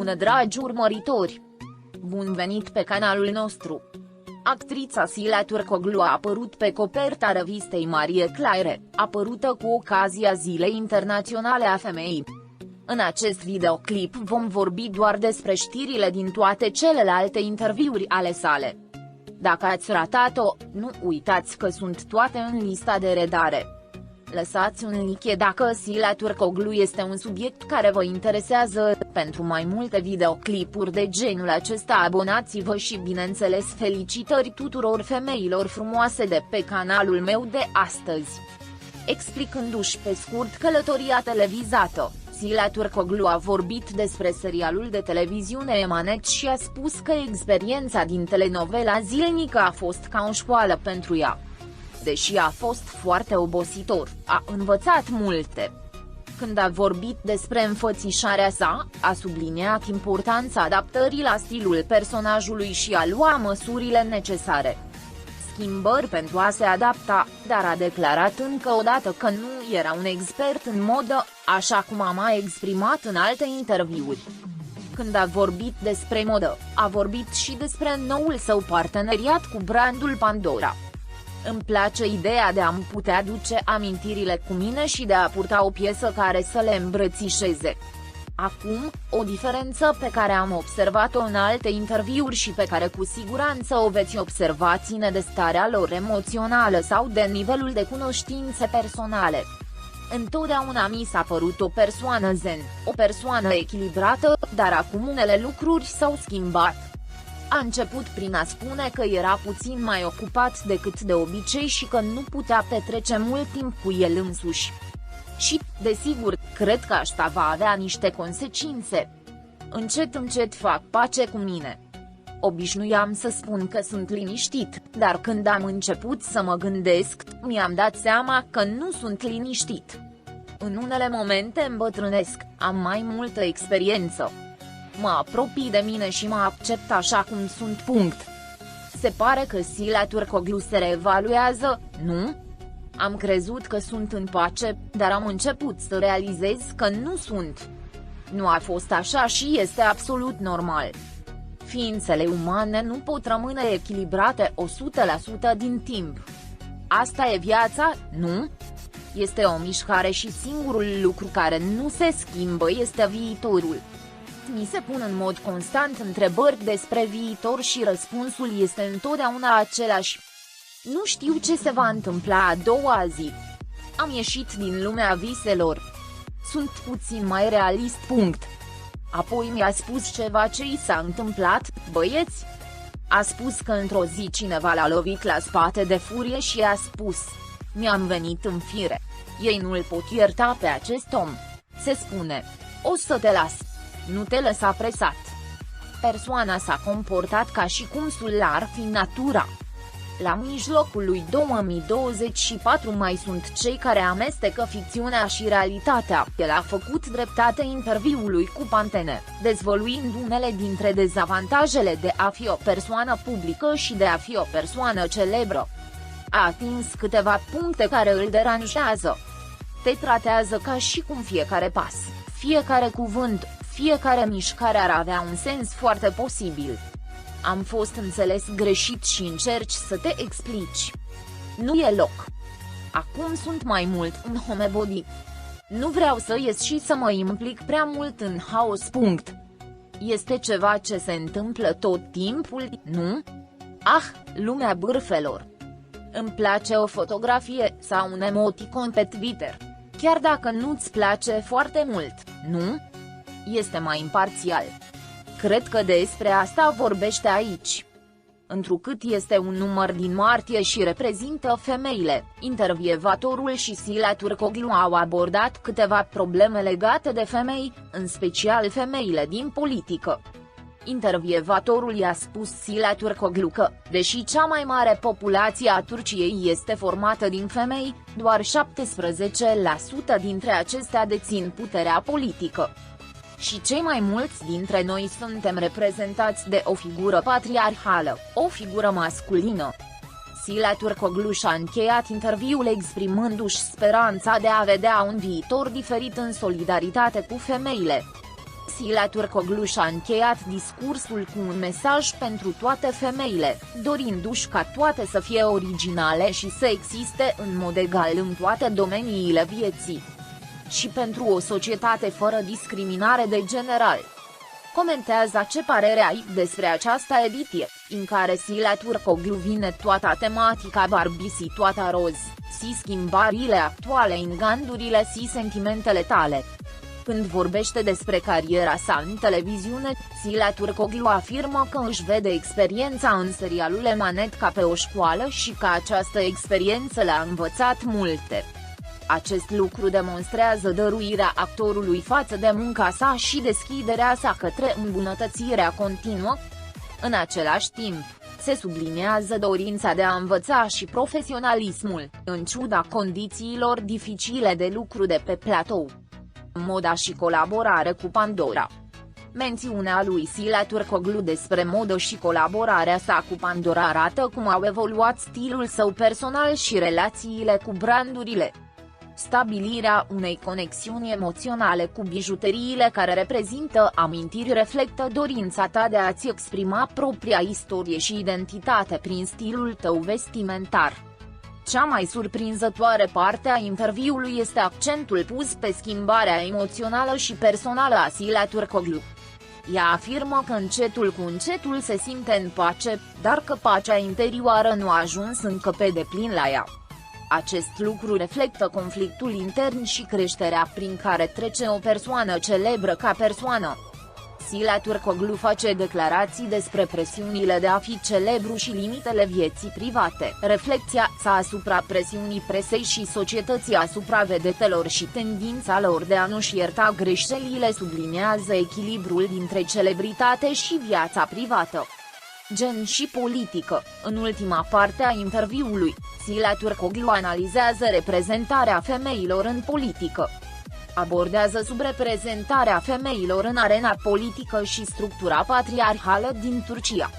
Bună dragi urmăritori! Bun venit pe canalul nostru! Actrița Sila Turcoglu a apărut pe coperta revistei Marie Claire, apărută cu ocazia Zilei Internaționale a Femeii. În acest videoclip vom vorbi doar despre știrile din toate celelalte interviuri ale sale. Dacă ați ratat-o, nu uitați că sunt toate în lista de redare. Lăsați un like dacă Sila Turcoglu este un subiect care vă interesează. Pentru mai multe videoclipuri de genul acesta abonați-vă și bineînțeles felicitări tuturor femeilor frumoase de pe canalul meu de astăzi. Explicându-și pe scurt călătoria televizată, Sila Turcoglu a vorbit despre serialul de televiziune Emanet și a spus că experiența din telenovela zilnică a fost ca o școală pentru ea. Deși a fost foarte obositor, a învățat multe. Când a vorbit despre înfățișarea sa, a subliniat importanța adaptării la stilul personajului și a lua măsurile necesare. Schimbări pentru a se adapta, dar a declarat încă o dată că nu era un expert în modă, așa cum a mai exprimat în alte interviuri. Când a vorbit despre modă, a vorbit și despre noul său parteneriat cu brandul Pandora. Îmi place ideea de a-mi putea duce amintirile cu mine și de a purta o piesă care să le îmbrățișeze. Acum, o diferență pe care am observat-o în alte interviuri și pe care cu siguranță o veți observa ține de starea lor emoțională sau de nivelul de cunoștințe personale. Întotdeauna mi s-a părut o persoană zen, o persoană echilibrată, dar acum unele lucruri s-au schimbat. A început prin a spune că era puțin mai ocupat decât de obicei și că nu putea petrece mult timp cu el însuși. Și, desigur, cred că asta va avea niște consecințe. Încet fac pace cu mine. Obișnuiam să spun că sunt liniștit, dar când am început să mă gândesc, mi-am dat seama că nu sunt liniștit. În unele momente îmbătrânesc, am mai multă experiență. Mă apropii de mine și mă accept așa cum sunt. Se pare că Sila Turcoglu se reevaluează, nu? Am crezut că sunt în pace, dar am început să realizez că nu sunt. Nu a fost așa și este absolut normal. Ființele umane nu pot rămâne echilibrate 100% din timp. Asta e viața, nu? Este o mișcare și singurul lucru care nu se schimbă este viitorul. Mi se pun în mod constant întrebări despre viitor și răspunsul este întotdeauna același. Nu știu ce se va întâmpla a doua zi. Am ieșit din lumea viselor. Sunt puțin mai realist. Apoi mi-a spus ceva ce i s-a întâmplat, băieți. A spus că într-o zi cineva l-a lovit la spate de furie și a spus: mi-am venit în fire. Ei nu-l pot ierta pe acest om. Se spune: o să te las. Nu te lăsa presat. Persoana s-a comportat ca și cum sul ar fi natura. La mijlocul lui 2024 mai sunt cei care amestecă ficțiunea și realitatea. El a făcut dreptate interviului cu Pantene, dezvăluind unele dintre dezavantajele de a fi o persoană publică și de a fi o persoană celebră. A atins câteva puncte care îl deranjează. Te tratează ca și cum fiecare pas, fiecare cuvânt, fiecare mișcare ar avea un sens foarte posibil. Am fost înțeles greșit și încerci să te explici. Nu e loc. Acum sunt mai mult în homebody. Nu vreau să ies și să mă implic prea mult în haos. Este ceva ce se întâmplă tot timpul, nu? Lumea bârfelor. Îmi place o fotografie sau un emoticon pe Twitter. Chiar dacă nu-ți place foarte mult, nu? Este mai imparțial. Cred că despre asta vorbește aici. Întrucât este un număr din martie și reprezintă femeile, intervievatorul și Sila Turcoglu au abordat câteva probleme legate de femei, în special femeile din politică. Intervievatorul i-a spus Sila Turcoglu că, deși cea mai mare populație a Turciei este formată din femei, doar 17% dintre acestea dețin puterea politică. Și cei mai mulți dintre noi suntem reprezentați de o figură patriarhală, o figură masculină. Sila Turcoglu și-a încheiat interviul exprimându-și speranța de a vedea un viitor diferit în solidaritate cu femeile. Sila Turcoglu și-a încheiat discursul cu un mesaj pentru toate femeile, dorindu-și ca toate să fie originale și să existe în mod egal în toate domeniile vieții. Și pentru o societate fără discriminare de general. Comentează ce părere ai despre această ediție, în care Sila Turcoglu vine toată tematica Barbie și toată roz, și schimbările actuale în gândurile și sentimentele tale. Când vorbește despre cariera sa în televiziune, Sila Turcoglu afirmă că își vede experiența în serialul Emanet ca pe o școală și că această experiență le-a învățat multe. Acest lucru demonstrează dăruirea actorului față de munca sa și deschiderea sa către îmbunătățirea continuă. În același timp, se subliniază dorința de a învăța și profesionalismul, în ciuda condițiilor dificile de lucru de pe platou. Moda și colaborare cu Pandora. Mențiunea lui Sila Turcoglu despre modă și colaborarea sa cu Pandora arată cum au evoluat stilul său personal și relațiile cu brandurile. Stabilirea unei conexiuni emoționale cu bijuteriile care reprezintă amintiri reflectă dorința ta de a-ți exprima propria istorie și identitate prin stilul tău vestimentar. Cea mai surprinzătoare parte a interviului este accentul pus pe schimbarea emoțională și personală a Sila Turcoglu. Ea afirmă că încetul cu încetul se simte în pace, dar că pacea interioară nu a ajuns încă pe deplin la ea. Acest lucru reflectă conflictul intern și creșterea prin care trece o persoană celebră ca persoană. Sila Turcoglu face declarații despre presiunile de a fi celebru și limitele vieții private, reflecția sa asupra presiunii presei și societății asupra vedetelor și tendința lor de a nu-și ierta greșelile subliniază echilibrul dintre celebritate și viața privată. Gen și politică. În ultima parte a interviului, Sila Turcoglu analizează reprezentarea femeilor în politică. Abordează subreprezentarea femeilor în arena politică și structura patriarhală din Turcia.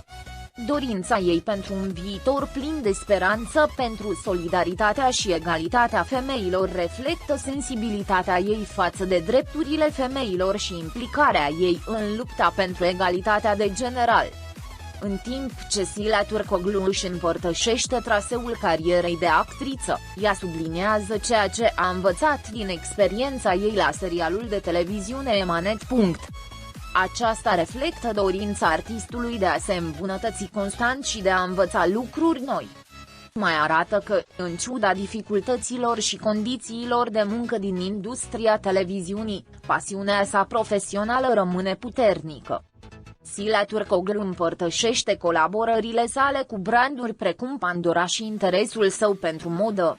Dorința ei pentru un viitor plin de speranță pentru solidaritatea și egalitatea femeilor reflectă sensibilitatea ei față de drepturile femeilor și implicarea ei în lupta pentru egalitatea de general. În timp ce Sila Turcoglu își împărtășește traseul carierei de actriță, ea subliniază ceea ce a învățat din experiența ei la serialul de televiziune Emanet. Aceasta reflectă dorința artistului de a se îmbunătăți constant și de a învăța lucruri noi. Mai arată că, în ciuda dificultăților și condițiilor de muncă din industria televiziunii, pasiunea sa profesională rămâne puternică. Sila Turcoglu împărtășește colaborările sale cu branduri precum Pandora și interesul său pentru modă.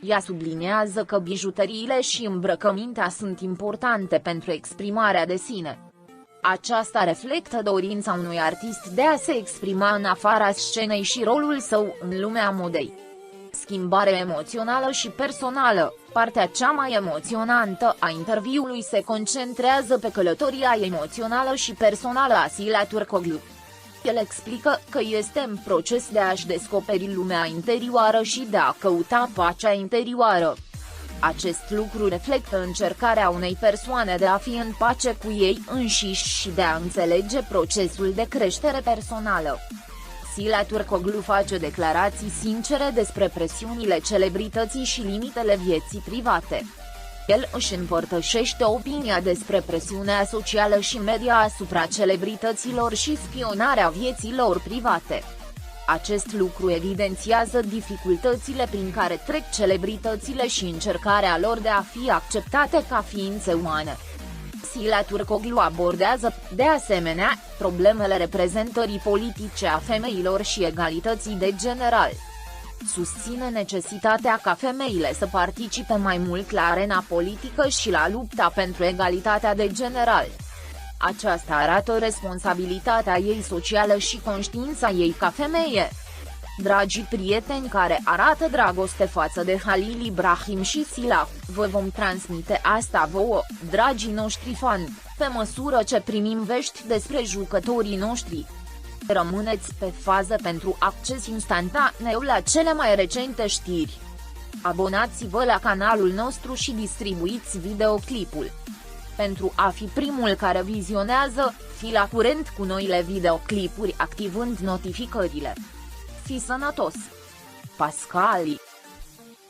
Ea subliniază că bijuteriile și îmbrăcămintea sunt importante pentru exprimarea de sine. Aceasta reflectă dorința unui artist de a se exprima în afara scenei și rolul său în lumea modei. Schimbare emoțională și personală. Partea cea mai emoționantă a interviului se concentrează pe călătoria emoțională și personală a Sila Turcoglu. El explică că este în proces de a-și descoperi lumea interioară și de a căuta pacea interioară. Acest lucru reflectă încercarea unei persoane de a fi în pace cu ei înșiși și de a înțelege procesul de creștere personală. Sila Turcoglu face declarații sincere despre presiunile celebrității și limitele vieții private. El își împărtășește opinia despre presiunea socială și media asupra celebrităților și spionarea vieților private. Acest lucru evidențiază dificultățile prin care trec celebritățile și încercarea lor de a fi acceptate ca ființe umane. Sila Turcoglu abordează, de asemenea, problemele reprezentării politice a femeilor și egalității de general. Susține necesitatea ca femeile să participe mai mult la arena politică și la lupta pentru egalitatea de general. Aceasta arată responsabilitatea ei socială și conștiința ei ca femeie. Dragii prieteni care arată dragoste față de Halil Ibrahim și Sila, vă vom transmite asta vouă, dragii noștri fani, pe măsură ce primim vești despre jucătorii noștri. Rămâneți pe fază pentru acces instantaneu la cele mai recente știri. Abonați-vă la canalul nostru și distribuiți videoclipul. Pentru a fi primul care vizionează, fi la curent cu noile videoclipuri activând notificările. Fi sănătos! Pascali.